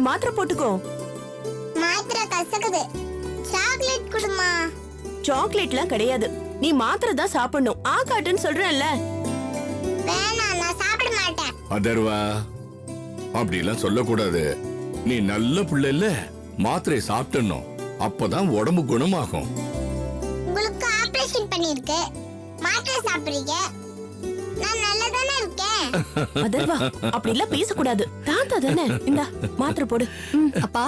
மாத்திரை போட்டுக்கோ. மாத்திரை கசக்குது. சாக்லேட் குடுமா. சாக்லேட்லாம் கிடையாது, நீ மாத்திரை தான் சாப்பிடணும். காட்டுன்னு சொல்றேன்ல. வேணாம், நான் சாப்பிட மாட்டேன். அதர்வா, அப்படிலாம் சொல்லக்கூடாது. நீ நல்ல பிள்ளை இல்ல, மாத்திரை சாப்பிடணும். அப்பதான் உடம்பு குணமாகும். உங்களுக்கு ஆபரேஷன் பண்ணிருக்கு, மாத்திரை சாப்பிடுறீங்க. நான் நல்லதானே இருக்கேன். அதர்வா, அப்படி எல்லாம் பேசக்கூடாது. தாத்தா தானே. இந்த மாத்திரை போடு. அப்பா,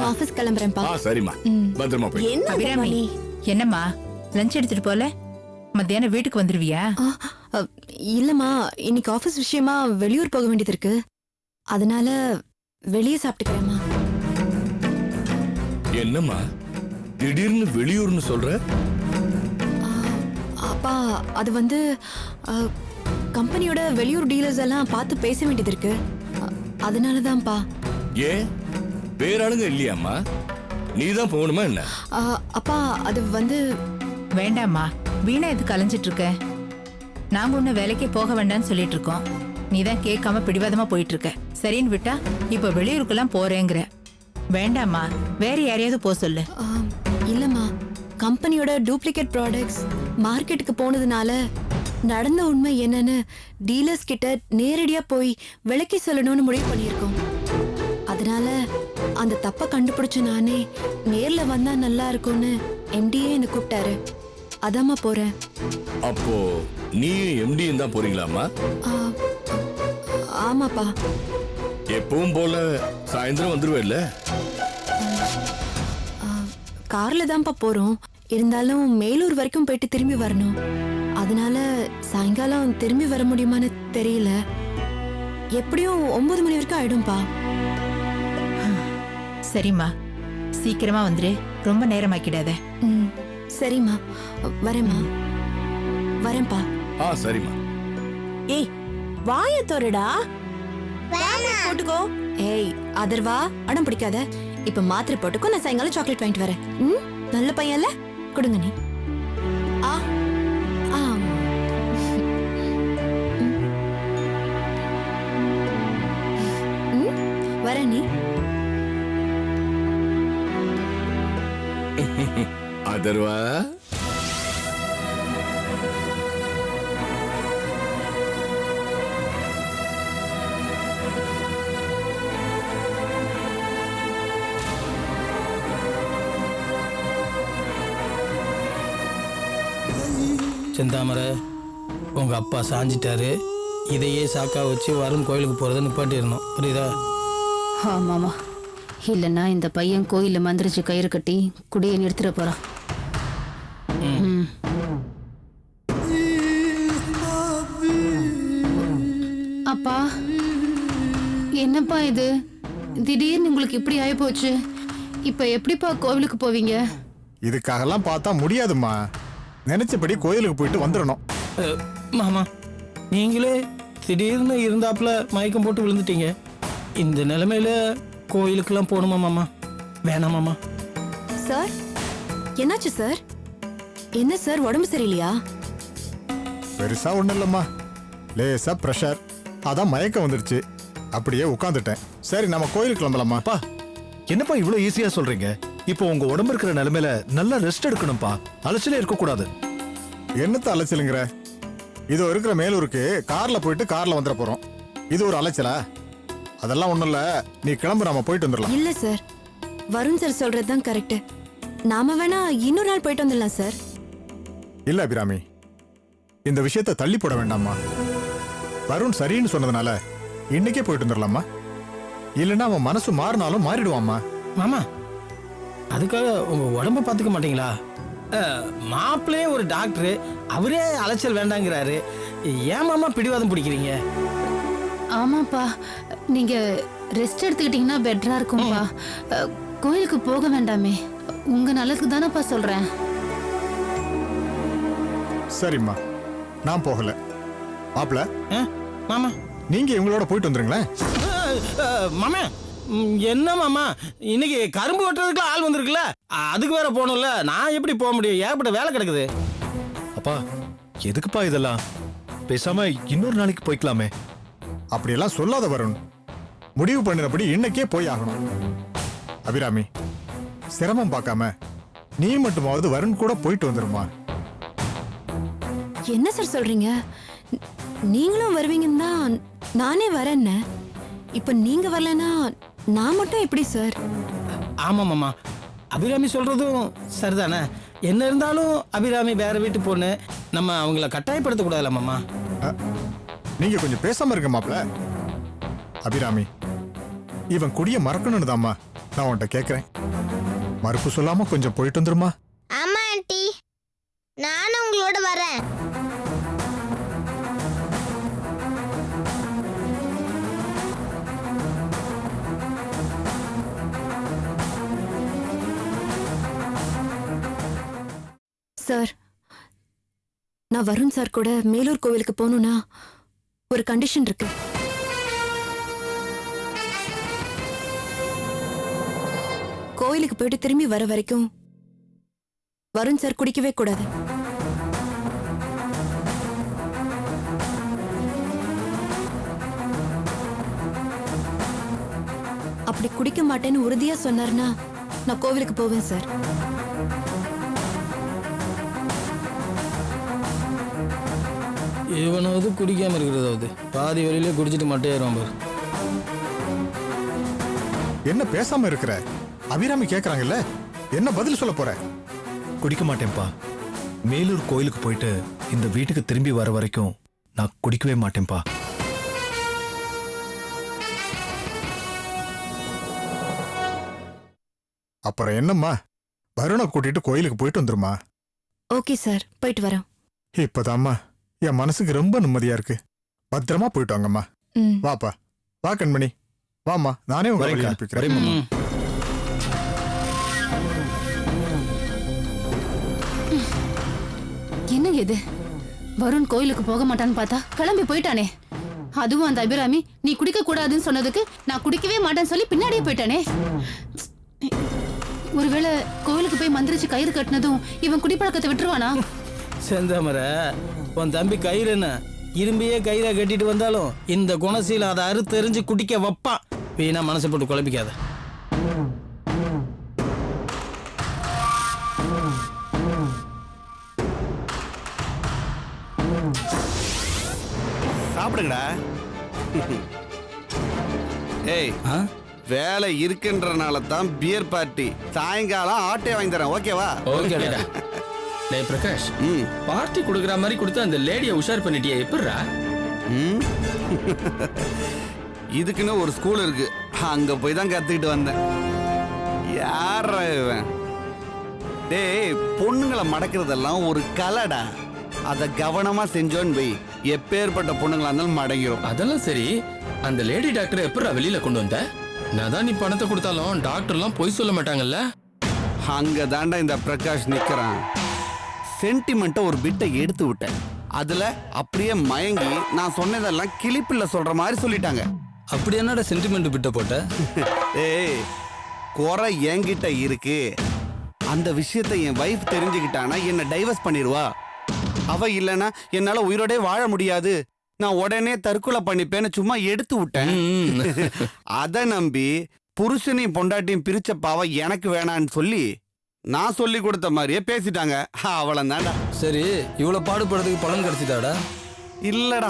ஆபீஸ் கிளம்புறேன்ப்பா. சரிம்மா, பத்திரமா போய். என்ன அபிராமி, என்னம்மா லஞ்ச் எடுத்துட்டு போல? மத்தியானம் வீட்டுக்கு வந்துருவியா? இல்லம்மா, இன்னைக்கு ஆபீஸ் விஷயமா வெளியூர் போக வேண்டியது இருக்கு. அதனால வெளியே சாப்பிட்டுக்கிறேம்மா. என்னம்மா திடீர்னு வெளியூர்னு சொல்ற? அப்பா, அது வந்து கம்பெனியோட வெளியூர் டீலர்ஸ் எல்லாம் பார்த்து பேச வேண்டியது இருக்கு. அதனாலதான்ப்பா. ஏன் வேற ஆளுங்க இல்லையாம்மா? நீதான் போகணுமா என்ன? அப்பா, அது வந்து வேண்டாம்மா, வீணா எதுக்கு அலைஞ்சிட்டு இருக்க? நாங்க ஒன்னும் வேலைக்கே போக வேண்டாம்னு சொல்லிட்டு இருக்கோம். நீதான் கேட்காம பிடிவாதமா போயிட்டு இருக்க. சரின்னு விட்டா இப்ப வெளியூருக்கெல்லாம் போறேங்கிற. வேண்டாம்மா, வேற யாரையாவது போக சொல்லு. இல்லம்மா, கம்பெனியோட டூப்ளிகேட் ப்ராடக்ட்ஸ் மார்க்கெட்டுக்கு போனதுனால நடந்த உண்மை என்னன்னு டீலர்ஸ் கிட்ட நேரடியா போய் விளக்கி சொல்லணும்னு முடிவு பண்ணியிருக்கோம். அதனால அந்த தப்பை கண்டுபிடிச்ச நானே நேர்ல வந்தா நல்லா இருக்கும்னு எம்டியே என்ன கூப்பிட்டாரு. அதாம்மா போறேன். அப்போ நீ எம்டியும் தான் போறீங்களாமா? ஆமாப்பா. எப்பவும் போல சாயந்தரம் வந்துருவேல்ல? கார்ல தான்ப்பா போறோம். இருந்தாலும் மேலூர் வரைக்கும் போயிட்டு திரும்பி வரணும். அதனால சாயங்காலம் திரும்பி வர முடியுமான்னு தெரியல. எப்படியும் 9 மணி வரைக்கும் ஆயிடும்பா. சரிம்மா, சீக்கிரமா வந்துரு. ரொம்ப நேரமாக்கிடாத. சரிம்மா, வரேம்மா. வரேன்பா. சரிம்மா. ஏய், வாய தோறடா. போட்டுக்கோ. ஏய் அதர்வா, அடம் பிடிக்காத. இப்ப மாத்திரை போட்டுக்கோ, நான் சாயங்காலம் சாக்லேட் வாங்கிட்டு வரேன். நல்ல பையன்ல, கொடுங்க நீ. வர நீ. அதர்வா, செந்தாமரை, உங்க அப்பா சாஞ்சிட்டாரு. இதையே சாக்கா வச்சு வரும் கோயிலுக்கு போறதை நிப்பாட்டிடணும். புரியுதா? ஆமாமா, இல்லைன்னா இந்த பையன் கோயிலில் மந்திரிச்சு கயிறு கட்டி குடியை நிறுத்திட போறான். அப்பா, என்னப்பா இது? திடீர்னு உங்களுக்கு இப்படி ஆயிப்போச்சு. இப்ப எப்படிப்பா கோவிலுக்கு போவீங்க? இதுக்காகலாம் பார்த்தா முடியாதுமா. நினைச்சபடி கோயிலுக்கு போயிட்டு வந்துடணும். மாமா, நீங்களே திடீர்னு இருந்தாப்புல மயக்கம் போட்டு விழுந்துட்டீங்க. இந்த நிலைமையில கோயிலுக்கெல்லாம் போகணுமா மாமா? வேணாம் மாமா. சார், என்னாச்சு சார்? என்ன சார், உடம்பு சரியில்லையா? பெருசா ஒண்ணும் இல்லம்மா, லேசா பிரஷர். அதான் மயக்கம் வந்துருச்சு. அப்படியே உட்காந்துட்டேன். சரி, நம்ம கோயிலுக்கு கிளம்பலாமா? பா, என்னப்பா இவ்வளவு ஈஸியா சொல்றீங்க? இப்போ உங்க உடம்பு இருக்கிற நிலைமையில நல்லா ரெஸ்ட் எடுக்கணும்ப்பா. அலைச்சலே இருக்க கூடாது. என்னத்த அலைச்சலுங்கிற? இது இருக்கிற மேலூருக்கு கார்ல போயிட்டு கார்ல வந்துட போறோம். இது ஒரு அலைச்சலா? அதெல்லாம் ஒண்ணும் இல்ல. நீ கிளம்பு, நாம போயிட்டு வந்துடலாம். இல்ல சார், வருண் சார் சொல்றதுதான் கரெக்ட். நாம வேணா இன்னொரு நாள் போயிட்டு வந்துடலாம் சார். இல்ல அபிராமி, இந்த விஷயத்தை தள்ளி போட வேண்டாமா. வருண் சரின்னு சொன்னதுனால இன்னைக்கே போயிட்டு வந்துடலாமா? இல்லைன்னா அவன் மனசு மாறினாலும் மாறிடுவாமா. மாமா, அதுக்காக உங்க உடம்ப பாத்துக்க மாட்டீங்களா? மாப்பிள்ளையே ஒரு டாக்டர், அவரே அலைச்சல் வேண்டாங்கிறாரு. ஏன் மாமா பிடிவாதம் பிடிக்கிறீங்க? ஆமாப்பா, நீங்க ரெஸ்ட் எடுத்துக்கிட்டீங்கன்னா பெட்டரா இருக்கும்பா. கோயிலுக்கு போக வேண்டாமே. உங்க நல்லதுக்கு தானப்பா சொல்றேன். சரிம்மா, நான் போகல. மாப்பிள்ள, மாமா நீங்க இவங்களோட போயிட்டு வந்துருங்களேன். மாமா என்ன மாமா இன்னைக்கு கரும்பு வெட்டுறதுக்கு ஆள் வந்திருக்குல்ல, அதுக்கு வேற போகணும்ல. நான் எப்படி போக முடியும்? ஏகப்பட்ட வேலை கிடக்குது. அப்பா எதுக்குப்பா இதெல்லாம்? பேசாம இன்னொரு நாளைக்கு போய்க்கலாமே. அப்படியெல்லாம் சொல்லாத வருண். முடிவு பண்ணினபடி இன்னைக்கே போய் ஆகணும். அபிராமி, சிரமம் பார்க்காம நீ மட்டுமாவது வருண் கூட போயிட்டு வந்துருமா? என்ன சார் சொல்றீங்க? நீங்களும் வருவீங்கன்னு தான் நானே வரேன்னு. இப்ப நீங்க வரலனா நான் மட்டும் எப்படி சார்? ஆமா மாமா, அபிராமி சொல்றதும் சரிதானே. என்ன இருந்தாலும் அபிராமி வேற வீட்டு பொண்ணு, நம்ம அவங்கள கட்டாயப்படுத்த கூடாதுல்ல மாமா. நீங்க கொஞ்சம் பேசாம இருக்க மாப்ள. அபிராமி, இவன் குடிய மறக்கணும்னு தாம்மா நான் உன்கிட்ட கேட்கிறேன். மறுப்பு சொல்லாம கொஞ்சம் போயிட்டு வந்துருமா? ஆமா ஆண்டி, நானும் உங்களோட வரேன். சார், நான் வருண் சார் கூட மேலூர் கோவிலுக்கு போகணும்னா ஒரு கண்டிஷன் இருக்கு. கோயிலுக்கு போயிட்டு திரும்பி வர வரைக்கும் வருண் சார் குடிக்கவே கூடாது. அப்படி குடிக்க மாட்டேன்னு உறுதியா சொன்னார்னா நான் கோவிலுக்கு போவேன் சார். இவனாவது குடிக்காம இருக்கிறதாவது பாதி வழியிலே குடிச்சிட்டு மட்டையாயிருவான் பாரு. என்ன பேசாம இருக்கிற? அபிராமி கேக்குறாங்கல்ல, என்ன பதில் சொல்ல போற? குடிக்க மாட்டேன்ப்பா. மேலூர் கோயிலுக்கு போயிட்டு இந்த வீட்டுக்கு திரும்பி வர வரைக்கும் நான் குடிக்கவே மாட்டேன்ப்பா. அப்புறம் என்னம்மா, வருணை கூட்டிட்டு கோயிலுக்கு போயிட்டு வந்துருமா? ஓகே சார், போயிட்டு வரோம். இப்பதாம்மா என் மனசுக்கு ரொம்ப நிம்மதியா இருக்கு. பத்திரமா போயிட்டு வாங்கம்மா. ம். வாப்பா, வா கண்மணி, வாமா, நானே உங்களை வழி அனுப்பிக்கிறேன். ம். என்னங்க இது? வருண் கோயிலுக்கு போக மாட்டான்னு பார்த்தா கிளம்பி போயிட்டானே. அதுவும் அந்த அபிராமி நீ குடிக்க கூடாதுன்னு சொன்னதுக்கு நான் குடிக்கவே மாட்டேன்னு சொல்லி பின்னாடியே போயிட்டானே. ஒருவேளை கோயிலுக்கு போய் மந்திரிச்சு கயிறு கட்டினதும் இவன் குடிப்பழக்கத்தை விட்டுருவானா? செந்தாமர, உன் தம்பி கயிறு என்ன இரும்பியே கயிறை கட்டிட்டு வந்தாலும் இந்த குணசீல அதை அறுத்தெறிஞ்சு குடிக்க வைப்பான். வீணா மனசை போட்டு குழப்பிக்காத. சாப்பிடுங்கடா. ஏய், வேலை இருக்குன்றனால தான் பியர் பார்ட்டி. சாயங்காலம் ஆட்டே வாங்கி தரேன், ஓகேவா? ஓகேடா. டேய் பிரகாஷ், பார்ட்டி கொடுக்குற மாதிரி கொடுத்து அந்த லேடியை உஷார் பண்ணிட்டியே, எப்படிடா? இதுக்குன்னு ஒரு ஸ்கூல் இருக்கு, அங்க போய் தான் கத்துக்கிட்டு வந்தேன். யாரா இவன்? டேய், பொண்ணுங்களை மடக்கிறதெல்லாம் ஒரு கலைடா. அதை கவனமா செஞ்சோன்னு போய் எப்பேற்பட்ட பொண்ணுங்களா இருந்தாலும் மடங்கிரும். அதெல்லாம் சரி, அந்த லேடி டாக்டரை எப்படிடா வெளியில கொண்டு வந்த? நான் தான் நீ பணத்தை கொடுத்தாலும் டாக்டர்லாம் பொய் சொல்ல மாட்டாங்கல்ல. அங்க தாண்டா இந்த பிரகாஷ் நிக்கிறான். சென்டிமெண்ட்டை ஒரு பிட்டை எடுத்து விட்டேன். அதுல அப்படியே மயங்கி நான் சொன்னதெல்லாம் கிளிப்பில்ல சொல்ற மாதிரி சொல்லிட்டாங்க. அப்படி என்னடா சென்டிமெண்ட் பிட்ட போட்ட? ஏய், குறை என்கிட்ட இருக்கு. அந்த விஷயத்தை என் வைஃப் தெரிஞ்சுக்கிட்டானா என்ன டைவர்ஸ் பண்ணிடுவா. அவ இல்லைன்னா என்னால உயிரோடே வாழ முடியாது, நான் உடனே தற்கொலை பண்ணிப்பேன்னு சும்மா எடுத்து விட்டேன். அதை நம்பி புருஷனையும் பொண்டாட்டியும் பிரிச்ச பாவம் எனக்கு வேணான்னு சொல்லி நான் சொல்லி கொடுத்த மாதிரியே பேசிட்டாங்க. அவ்வளவுதான்டா. சரி, இவ்வளவு பாடுபடுறதுக்கு பலன் கிடைச்சிட்டாடா? இல்லடா,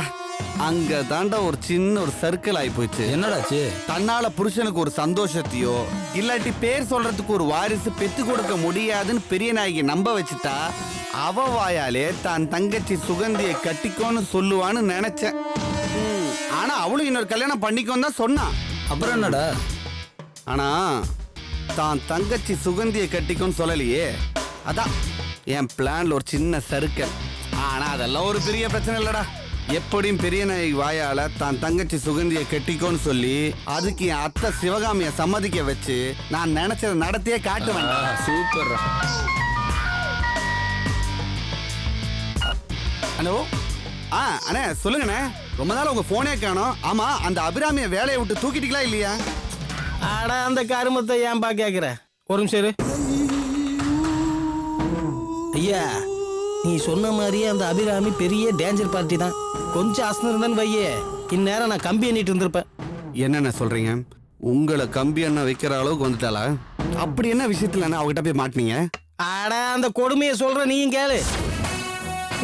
அங்க தாண்டா ஒரு சின்ன ஒரு சர்க்கிள் ஆகி போச்சு. என்னடாச்சு? தன்னால புருஷனுக்கு ஒரு சந்தோஷத்தையோ இல்லாட்டி பேர் சொல்றதுக்கு ஒரு வாரிசு பெத்து கொடுக்க முடியாதுன்னு பெரிய நாயகி நம்ப வச்சுட்டா அவ வாயாலே தான் தங்கச்சி சுகந்தியை கட்டிக்கோன்னு சொல்லுவான்னு நினைச்சேன். ஆனா அவளும் இன்னொரு கல்யாணம் பண்ணிக்கோன்னு தான் சொன்னான். அப்புறம் என்னடா? ஆனா தான் தங்கச்சி சுகந்தியை கட்டிக்கோன்னு சொல்லலையே. அதான் என் பிளான்ல ஒரு சின்ன சர்க்கிள். ஆனா அதெல்லாம் ஒரு பெரிய பிரச்சனை இல்லடா. எப்படியும் பெரிய நாயகி வாயால தான் தங்கச்சி சுகந்தியை கட்டிக்கோன்னு சொல்லி அதுக்கு என் அத்தை சிவகாமியை சம்மதிக்க வச்சு நான் நினைச்சதை நடத்தியே காட்டுவேன். சூப்பர். ஹலோ, அண்ணே சொல்லுங்கண்ணே, ரொம்ப நாள் உங்க போனே காணோம். ஆமா, அந்த அபிராமிய வேலையை விட்டு தூக்கிட்டீங்களா இல்லையா? அட அந்த கருமத்தை ஏன்பா கேக்குற? ஒரு நிமிஷம் இரு. ஐயா, நீ சொன்ன மாதிரியே அந்த அபிராமி பெரிய டேஞ்சர் பார்ட்டி தான். கொஞ்சம் அசனம் இருந்தான்னு வையே, இந்நேரம் நான் கம்பி எண்ணிட்டு இருந்திருப்பேன். என்னென்ன சொல்றீங்க? உங்களை கம்பி எண்ணெய் வைக்கிற அளவுக்கு வந்துட்டாளா? அப்படி என்ன விஷயத்துல அவகிட்ட போய் மாட்டினீங்க? அட அந்த கொடுமையை சொல்ற நீயும் கேளு.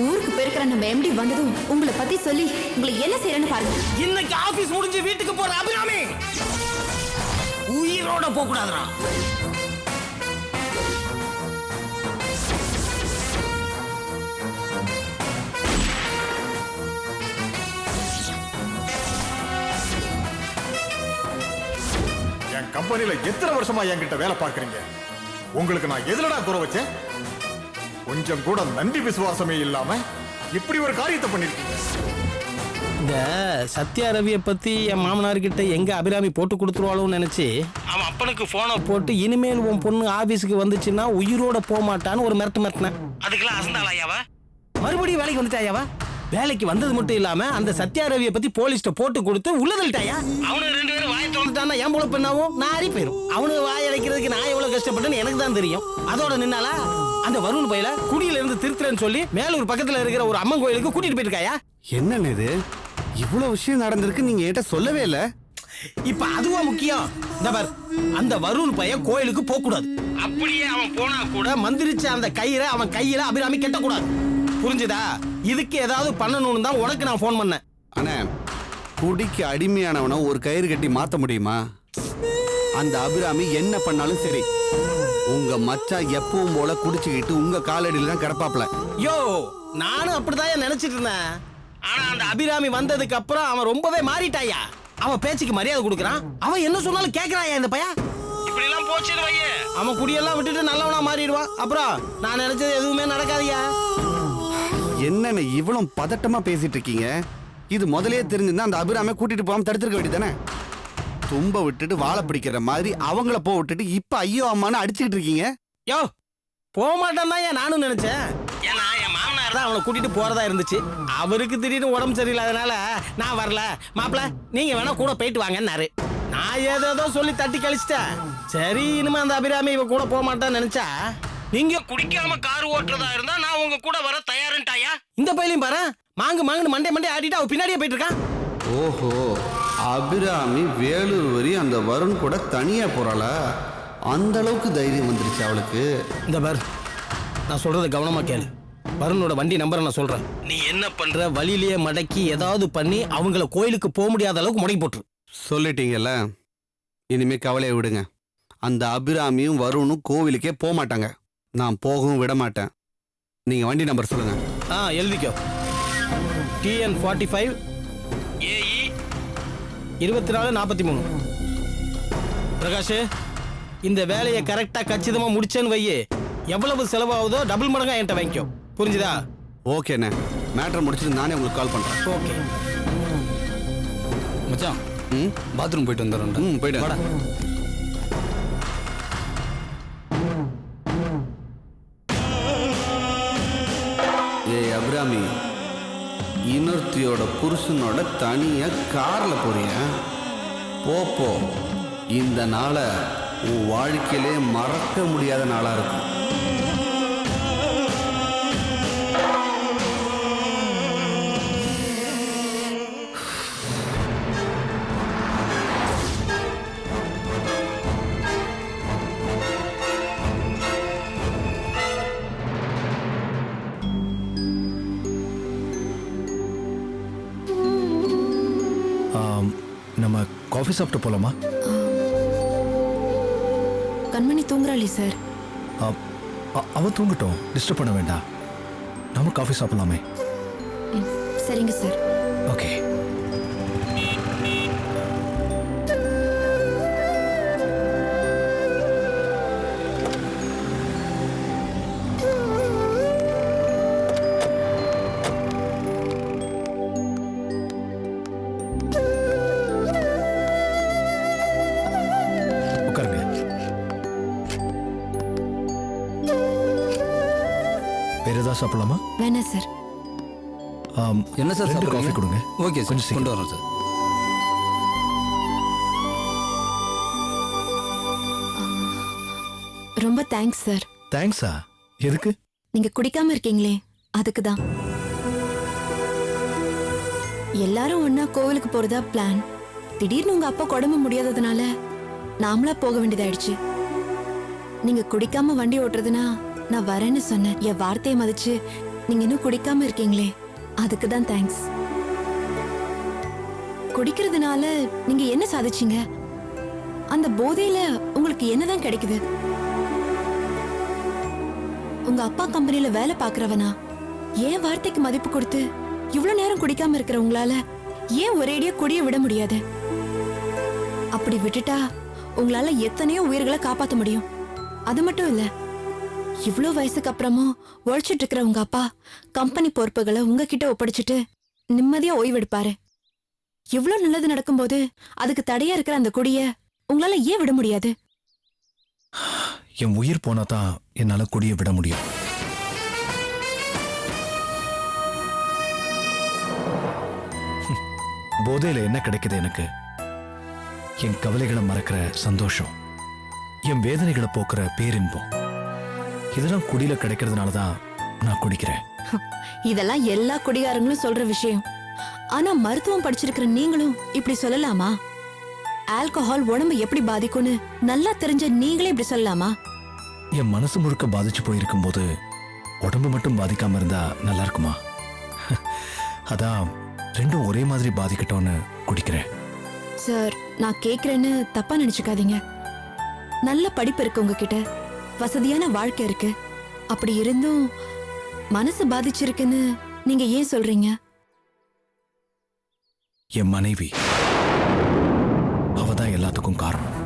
ஊருக்கு பெருக்கிற நம்ம எம்டி வந்ததும் உங்களை பத்தி சொல்லி உங்களை என்ன செய்யறேன்னு பாருங்க. இன்னைக்கு ஆபீஸ் முடிஞ்சு வீட்டுக்கு போற அபிராமி உயிரோட போக கூடாதுடா. என் கம்பெனில எத்தனை வருஷமா என்கிட்ட வேலை பார்க்கறீங்க? உங்களுக்கு நான் எதுலடா குறை வச்சேன்? கொஞ்சம் கூட நன்றி விசுவாசமே இல்லாம இப்படி ஒரு காரியத்தை பண்ணிருக்கீங்க. இந்த சத்யா ரவியை பத்தி என் மாமனார்கிட்ட எங்க அபிராமி போட்டு கொடுத்துருவாளோன்னு நினைச்சு அவன் அப்பனுக்கு போனை போட்டு இனிமேல் உன் பொண்ணு ஆபீஸுக்கு வந்துச்சுன்னா உயிரோட போக மாட்டான்னு ஒரு மிரட்டினேன். அதுக்கெல்லாம் அசந்தாளாயாவா? மறுபடியும் வேலைக்கு வந்துட்டாயாவா? வேலைக்கு வந்தது மட்டும் இல்லாம அந்த சத்யா ரவியை பத்தி போலீஸ்ட போட்டு கொடுத்து உள்ளதல்ட்டாயா? அவனு 2 பேரும் வாயை திறந்துட்டான்னா என் போல பெண்ணாவும் நான் ஆறி போயிரும். அவனு வாய் அடைக்கிறதுக்கு நான் எவ்வளவு கஷ்டப்பட்டேன்னு எனக்கு தான் தெரியும். அதோட நின்னாலா அந்த வருண் பையில குடியில இருந்து திருத்துறேன்னு சொல்லி மேலூர் பக்கத்துல இருக்கிற ஒரு அம்மன் கோயிலுக்கு கூட்டிட்டு போயிருக்காயா? என்னன்னு இது? இவ்வளவு விஷயம் நடந்திருக்கு, நீங்க என்கிட்ட சொல்லவே இல்ல. இப்ப அதுவா முக்கியம்? இந்த பார், அந்த வருண் பையன் கோயிலுக்கு போக கூடாது. அப்படியே அவன் போனா கூட மந்திரிச்ச அந்த கயிறை அவன் கையில அபிராமி கட்டக்கூடாது. புரிஞ்சுதா? இதுக்கு ஏதாவது பண்ணணும்னு தான் உனக்கு நான் போன் பண்ணேன். அண்ணே, குடிக்கு அடிமையானவனை ஒரு கயிறு கட்டி மாத்த முடியுமா? அந்த அபிராமி என்ன பண்ணாலும் சரி, உங்க மச்சான் எப்பவும் போல குடிச்சுக்கிட்டு உங்க காலடியில தான் கிடப்பாப்ல. யோ, நானும் அப்படிதான் நினைச்சிட்டு இருந்தேன். ஆனா அந்த அபிராமி வந்ததுக்கு அப்புறம் அவன் ரொம்பவே மாறிட்டாயா. அவன் பேச்சுக்கு மரியாதை கொடுக்கறான். அவன் என்ன சொன்னாலும் கேக்குறாயா இந்த பையன்? இப்படி எல்லாம் போச்சுன்னு வையே, அவன் குடியெல்லாம் விட்டுட்டு நல்லவனா மாறிடுவான். அப்புறம் நான் நினைச்சது எதுவுமே நடக்காதியா. என்னன்னு இவ்வளவு பதட்டமா பேசிட்டு இருக்கீங்க? இது முதலே தெரிஞ்சிருந்தா அந்த அபிராமியை கூட்டிட்டு போகாம தடுத்திருக்க வேண்டியதானே? தும்ப விட்டுட்டு வாழை பிடிக்கிற மாதிரி அவங்கள போ விட்டுட்டு இப்ப ஐயோ அம்மான்னு அடிச்சுக்கிட்டு இருக்கீங்க. யோ, போக மாட்டான் தான் நானும் நினைச்சேன். ஏன்னா என் மாமனார் தான் அவனை கூட்டிட்டு போறதா இருந்துச்சு. அவருக்கு திடீர்னு உடம்பு சரியில்லாதனால நான் வரல, மாப்பிள்ள நீங்க வேணா கூட போயிட்டு வாங்கன்னாரு. நான் ஏதோ சொல்லி தட்டி கழிச்சிட்டேன். சரி, இனிமே அந்த அபிராமி இவ கூட போக மாட்டான்னு நினைச்சா, நீங்க குடிக்காம கார் ஓட்டுறதா இருந்தா நான் உங்க கூட வர தயாருன்ட்டாயா. இந்த பையலையும் பாரு, மாங்குன்னு மண்டே ஆடிட்டு அவ பின்னாடியே போயிட்டு இருக்கான். ஓஹோ, அபிராமி வேலூர் வரி அந்த வருண் கூட தனியா போறாளா? அந்த அளவுக்கு தைரியம் வந்துருச்சு அவளுக்கு. இந்த பார், நான் சொல்றத கவனமா கேளு. வருணோட வண்டி நம்பரை நான் சொல்றேன். நீ என்ன பண்ற, வழியிலேயே மடக்கி ஏதாவது பண்ணி அவங்கள கோயிலுக்கு போக முடியாத அளவுக்கு முடக்கி போட்டுரு. சொல்லிட்டீங்கல்ல, இனிமே கவலையை விடுங்க. அந்த அபிராமியும் வருணும் கோவிலுக்கே போக மாட்டாங்க. நான் போகவும் விட மாட்டேன். நீங்க வண்டி நம்பர் சொல்லுங்க. எழுதிக்கோ. TN 45 AE 2443. பிரகாஷ், இந்த வேலையை கரெக்டா கச்சிதமா முடிச்சேன்னு வையே, எவ்வளவு செலவாகுதோ டபுள் மடங்கா என்கிட்ட வாங்கிக்கோ. புரிஞ்சுதா? ஓகேண்ணே, மேட்டர் முடிச்சுட்டு நானே உங்களுக்கு கால் பண்றேன். ஓகே மச்சான், பாத்ரூம் போயிட்டு வந்துடுறேன். போயிட்டு வாடா. ஏய் அபிராமி, இன்னொருத்தியோட புருஷனோட தனியா கார்ல போறிய? போ, இந்த நாளை உன் வாழ்க்கையிலே மறக்க முடியாத நாளா இருக்கும். நம்ம காஃபி சாப்பிட்டு போலாமா? கண்மணி தூங்குறாளே சார். அவ தூங்கட்டும், டிஸ்டர்ப் பண்ண வேண்டாம். நம்ம காஃபி சாப்பிடலாமே. சரிங்க சார். ஓகே. சாப்பிடலாமா? வேணாம் சார். என்ன சார் 2 காஃபி கொடுங்க. ஓகே சார், கொஞ்சம் கொண்டு வரோம் சார். ரொம்ப தேங்க்ஸ் சார். தேங்க்ஸா? எதுக்கு? நீங்க குடிக்காம இருக்கீங்களே அதுக்கு தான். எல்லாரும் ஒண்ணா கோவிலுக்கு போறதா பிளான். திடீர்னு உங்க அப்பா உடம்பு முடியாததுனால நாமளா போக வேண்டியதாயிடுச்சு. நீங்க குடிக்காம வண்டி ஓட்டுறதுனா நான் வரேன்னு சொன்னேன். என் வார்த்தையை மதிச்சு நீங்க இன்னும் குடிக்காம இருக்கீங்களே அதுக்கு தான் தேங்க்ஸ். குடிக்கிறதுனால நீங்க என்ன சாதிச்சீங்க? அந்த போதையில உங்களுக்கு என்னதான் கிடைக்குது? உங்க அப்பா கம்பெனில வேலை பாக்குறவனா ஏன் வார்த்தைக்கு மதிப்பு கொடுத்து இவ்வளவு நேரம் குடிக்காம இருக்கிற உங்களால ஏன் ஒரேடியா குடிய விட முடியாது? அப்படி விட்டுட்டா உங்களால எத்தனையோ உயிர்களை காப்பாத்த முடியும். அது மட்டும் இல்ல, இவ்ளோ வயசுக்கு அப்புறமும் உழைச்சிட்டு இருக்கிற உங்க அப்பா கம்பெனி பொறுப்புகளை உங்ககிட்ட ஒப்படைச்சிட்டு நிம்மதியா ஓய்வெடுப்பாரு. இவ்ளோ நல்லது நடக்கும்போது அதுக்கு தடையா இருக்கிற அந்த குடிய உங்களால ஏன் விட முடியாது? என் உயிர் போனா தான் என்னால குடிய விட முடியும். போதையில என்ன கிடைக்குது எனக்கு? என் கவலைகளை மறக்கிற சந்தோஷம், என் வேதனைகளை போக்குற பேரின்பம். இதெல்லாம் குடியில கிடைக்கிறதுனால தான் நான் குடிக்கிறேன். இதெல்லாம் எல்லா குடிகாரங்களும் சொல்ற விஷயம். ஆனா மருத்துவம் படிச்சிருக்கிற நீங்களும் இப்படி சொல்லலாமா? ஆல்கஹால் உடம்பு எப்படி பாதிக்கும்னு நல்லா தெரிஞ்ச நீங்களே இப்படி சொல்லலாமா? என் மனசு முழுக்க பாதிச்சு போயிருக்கும் போது உடம்பு மட்டும் பாதிக்காம இருந்தா நல்லா இருக்குமா? அதான் ரெண்டும் ஒரே மாதிரி பாதிக்கட்டோன்னு குடிக்கிறேன். சார், நான் கேக்குறேன்னு தப்பா நினைச்சுக்காதீங்க. நல்ல படிப்பு இருக்கு உங்ககிட்ட, வசதியான வாழ்க்கை இருக்கு. அப்படி இருந்தும் மனசு பாதிச்சிருக்குன்னு நீங்க ஏன் சொல்றீங்க? என் மனைவி அவதான் எல்லாத்துக்கும் காரணம்.